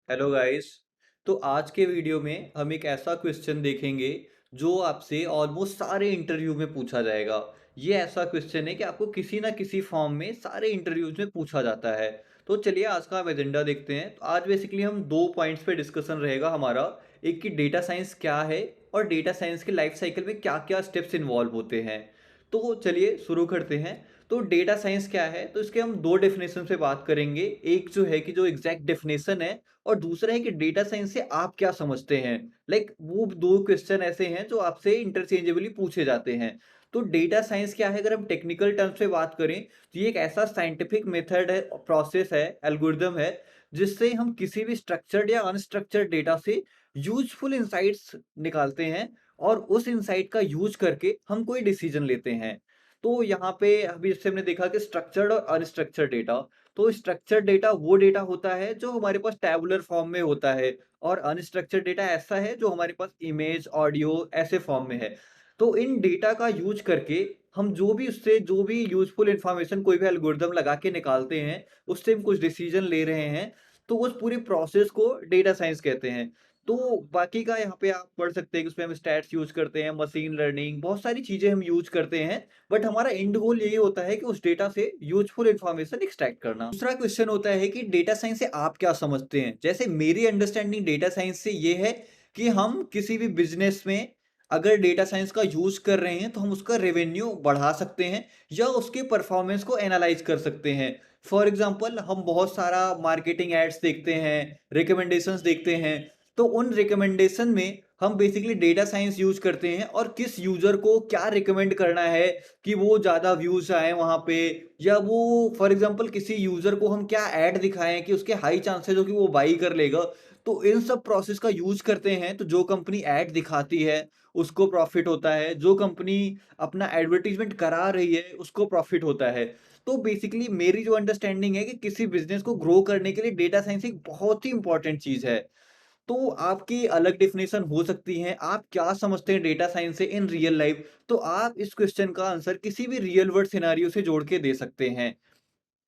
Hello guys. तो आज के वीडियो में हम एक ऐसा क्वेश्चन देखेंगे जो आपसे ऑलमोस्ट सारे इंटरव्यू में पूछा जाएगा। ये ऐसा क्वेश्चन है कि आपको किसी ना किसी फॉर्म में सारे इंटरव्यूज में पूछा जाता है। तो चलिए आज का हम एजेंडा देखते हैं। तो आज बेसिकली हम दो पॉइंट्स पे डिस्कशन रहेगा हमारा। एक कि डेटा साइंस क्या है और डेटा साइंस के लाइफ साइकिल में क्या क्या स्टेप्स इन्वॉल्व होते हैं। तो चलिए शुरू करते हैं। तो डेटा साइंस क्या है, तो इसके हम दो डेफिनेशन से बात करेंगे। एक जो है कि जो एग्जैक्ट डेफिनेशन है, और दूसरा है कि डेटा साइंस से आप क्या समझते हैं। वो दो क्वेश्चन ऐसे हैं जो आपसे इंटरचेंजेबली पूछे जाते हैं। तो डेटा साइंस क्या है, अगर हम टेक्निकल टर्म्स में बात करें तो ये एक ऐसा साइंटिफिक मेथड है, प्रोसेस है, एल्गोरिदम है, जिससे हम किसी भी स्ट्रक्चर्ड या अनस्ट्रक्चर्ड डेटा से यूजफुल इंसाइट्स निकालते हैं और उस इंसाइट का यूज करके हम कोई डिसीजन लेते हैं। तो यहाँ पे अभी जैसे हमने देखा कि स्ट्रक्चर्ड और अनस्ट्रक्चर्ड डेटा, तो स्ट्रक्चर्ड डेटा वो डेटा होता है जो हमारे पास टैबुलर फॉर्म में होता है, और अनस्ट्रक्चर्ड डेटा ऐसा है जो हमारे पास इमेज, ऑडियो ऐसे फॉर्म में है। तो इन डेटा का यूज करके हम जो भी यूजफुल इंफॉर्मेशन कोई भी एल्गोरिदम लगा के निकालते हैं, उससे हम कुछ डिसीजन ले रहे हैं। तो उस पूरी प्रोसेस को डेटा साइंस कहते हैं। तो बाकी का यहाँ पे आप पढ़ सकते हैं कि उसमें हम स्टैट्स यूज करते हैं, मशीन लर्निंग, बहुत सारी चीजें हम यूज करते हैं। बट हमारा एंड गोल यही होता है कि उस डेटा से यूजफुल इंफॉर्मेशन एक्सट्रैक्ट करना। दूसरा क्वेश्चन होता है कि डेटा साइंस से आप क्या समझते हैं। जैसे मेरी अंडरस्टैंडिंग डेटा साइंस से ये है कि हम किसी भी बिजनेस में अगर डेटा साइंस का यूज कर रहे हैं तो हम उसका रेवेन्यू बढ़ा सकते हैं या उसके परफॉर्मेंस को एनालाइज कर सकते हैं। फॉर एग्जाम्पल, हम बहुत सारा मार्केटिंग एड्स देखते हैं, रिकमेंडेशंस देखते हैं। तो उन रिकमेंडेशन में हम बेसिकली डेटा साइंस यूज करते हैं और किस यूजर को क्या रिकमेंड करना है कि वो ज़्यादा व्यूज आए वहाँ पे, या वो फॉर एग्जांपल किसी यूजर को हम क्या ऐड दिखाएं कि उसके हाई चांसेस हो कि वो बाई कर लेगा। तो इन सब प्रोसेस का यूज करते हैं। तो जो कंपनी ऐड दिखाती है उसको प्रॉफिट होता है, जो कंपनी अपना एडवर्टीजमेंट करा रही है उसको प्रॉफिट होता है। तो बेसिकली मेरी जो अंडरस्टैंडिंग है कि किसी बिजनेस को ग्रो करने के लिए डेटा साइंस एक बहुत ही इंपॉर्टेंट चीज है। तो आपकी अलग डेफिनेशन हो सकती है, आप क्या समझते हैं डेटा साइंस से इन रियल लाइफ। तो आप इस क्वेश्चन का आंसर किसी भी रियल वर्ल्ड सिनेरियो से जोड़ के दे सकते हैं।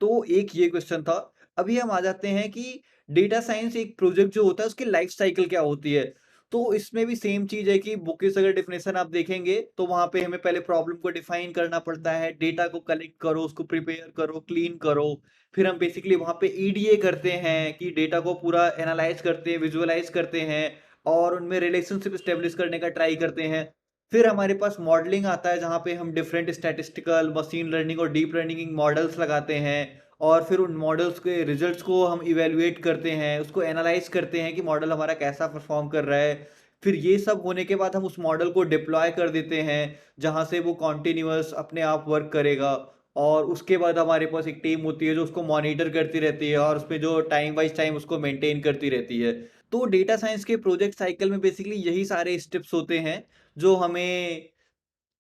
तो एक ये क्वेश्चन था। अभी हम आ जाते हैं कि डेटा साइंस एक प्रोजेक्ट जो होता है उसकी लाइफ साइकिल क्या होती है। तो इसमें भी सेम चीज है कि बुकिश अगर डेफिनेशन आप देखेंगे तो वहां पे हमें पहले प्रॉब्लम को डिफाइन करना पड़ता है, डेटा को कलेक्ट करो, उसको प्रिपेयर करो, क्लीन करो। फिर हम बेसिकली वहां पे ईडीए करते हैं कि डेटा को पूरा एनालाइज करते हैं, विजुअलाइज करते हैं और उनमें रिलेशनशिप स्टेब्लिश करने का ट्राई करते हैं। फिर हमारे पास मॉडलिंग आता है जहाँ पे हम डिफरेंट स्टैटिस्टिकल, मशीन लर्निंग और डीप लर्निंग मॉडल्स लगाते हैं, और फिर उन मॉडल्स के रिजल्ट्स को हम इवेलुएट करते हैं, उसको एनालाइज करते हैं कि मॉडल हमारा कैसा परफॉर्म कर रहा है। फिर ये सब होने के बाद हम उस मॉडल को डिप्लॉय कर देते हैं जहाँ से वो कॉन्टिन्यूअस अपने आप वर्क करेगा। और उसके बाद हमारे पास एक टीम होती है जो उसको मॉनिटर करती रहती है और उसमें जो टाइम वाइज टाइम उसको मेंटेन करती रहती है। तो डेटा साइंस के प्रोजेक्ट साइकिल में बेसिकली यही सारे स्टेप्स होते हैं जो हमें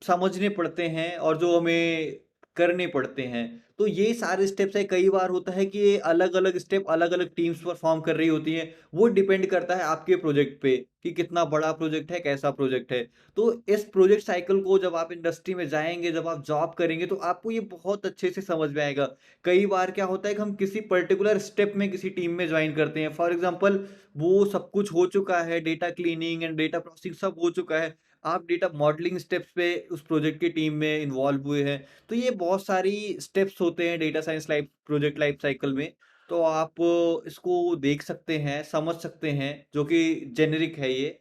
समझने पड़ते हैं और जो हमें करने पड़ते हैं। तो ये सारे स्टेप्स है, कई बार होता है कि ये अलग-अलग स्टेप अलग-अलग टीम्स परफॉर्म कर रही होती हैं। वो डिपेंड करता है आपके प्रोजेक्ट पे कि कितना बड़ा प्रोजेक्ट है, कैसा प्रोजेक्ट है। तो इस प्रोजेक्ट साइकिल को जब आप इंडस्ट्री में जाएँगे, जब आप जॉब करेंगे तो आपको ये बहुत अच्छे से समझ में आएगा। कई बार क्या होता है कि हम किसी पर्टिकुलर स्टेप में किसी टीम में जॉइन करते हैं। फॉर एग्ज़ाम्पल, वो सब कुछ हो चुका है, data cleaning and data processing सब हो चुका है। आप डेटा मॉडलिंग स्टेप्स पे उस प्रोजेक्ट की टीम में इन्वॉल्व हुए हैं। तो ये बहुत सारी स्टेप्स होते हैं data science life project life cycle में। तो आप इसको देख सकते हैं, समझ सकते हैं, जो कि जेनेरिक है ये।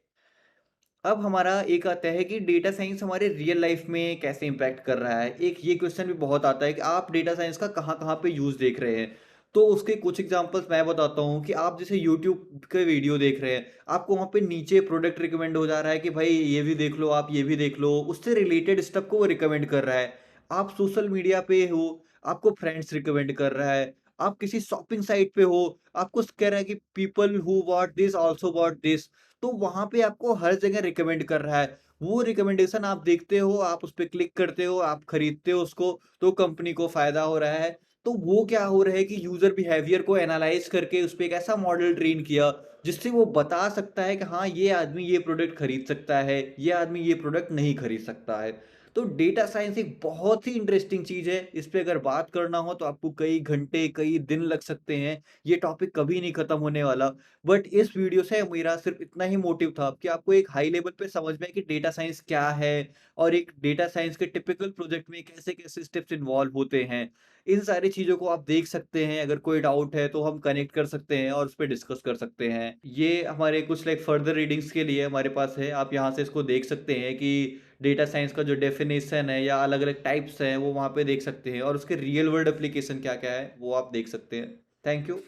अब हमारा एक आता है कि डेटा साइंस हमारे रियल लाइफ में कैसे इम्पैक्ट कर रहा है। एक ये क्वेश्चन भी बहुत आता है कि आप डेटा साइंस का कहाँ-कहाँ पे यूज़ देख रहे हैं। तो उसके कुछ एग्जांपल्स मैं बताता हूँ कि आप जैसे यूट्यूब के वीडियो देख रहे हैं, आपको वहाँ पे नीचे प्रोडक्ट रिकमेंड हो जा रहा है कि भाई ये भी देख लो, आप ये भी देख लो, उससे रिलेटेड स्टफ को वो रिकमेंड कर रहा है। आप सोशल मीडिया पे हो, आपको फ्रेंड्स रिकमेंड कर रहा है। आप किसी शॉपिंग साइट पे हो, आपको कह रहा है कि people who bought this also bought this. तो वहाँ पे आपको हर जगह रिकमेंड कर रहा है। वो रिकमेंडेशन आप देखते हो, आप उस पे क्लिक करते हो, आप खरीदते हो उसको, तो कंपनी को फ़ायदा हो रहा है। तो वो क्या हो रहा है कि यूज़र बिहेवियर को एनालाइज़ करके उस पे एक ऐसा मॉडल ट्रेन किया, जिससे वो बता सकता है कि हाँ, ये आदमी ये प्रोडक्ट खरीद सकता है, ये आदमी ये प्रोडक्ट नहीं खरीद सकता है। तो डेटा साइंस एक बहुत ही इंटरेस्टिंग चीज़ है। इस पे अगर बात करना हो तो आपको कई घंटे, कई दिन लग सकते हैं। ये टॉपिक कभी नहीं खत्म होने वाला। बट इस वीडियो से मेरा सिर्फ़ इतना ही मोटिव था कि आपको एक हाई लेवल पे समझ में आए कि डेटा साइंस क्या है और एक डेटा साइंस के टिपिकल प्रोजेक्ट में कैसे-कैसे स्टेप्स इन्वॉल्व होते हैं। इन सारी चीज़ों को आप देख सकते हैं, अगर कोई डाउट है तो हम कनेक्ट कर सकते हैं और उस पे डिस्कस कर सकते हैं। ये हमारे कुछ लाइक फर्दर रीडिंग्स के लिए हमारे पास है, आप यहाँ से इसको देख सकते हैं कि डेटा साइंस का जो डेफिनेशन है या अलग-अलग टाइप्स हैं, वो वहाँ पे देख सकते हैं और उसके रियल वर्ल्ड एप्लीकेशन क्या-क्या है, वो आप देख सकते हैं। Thank you.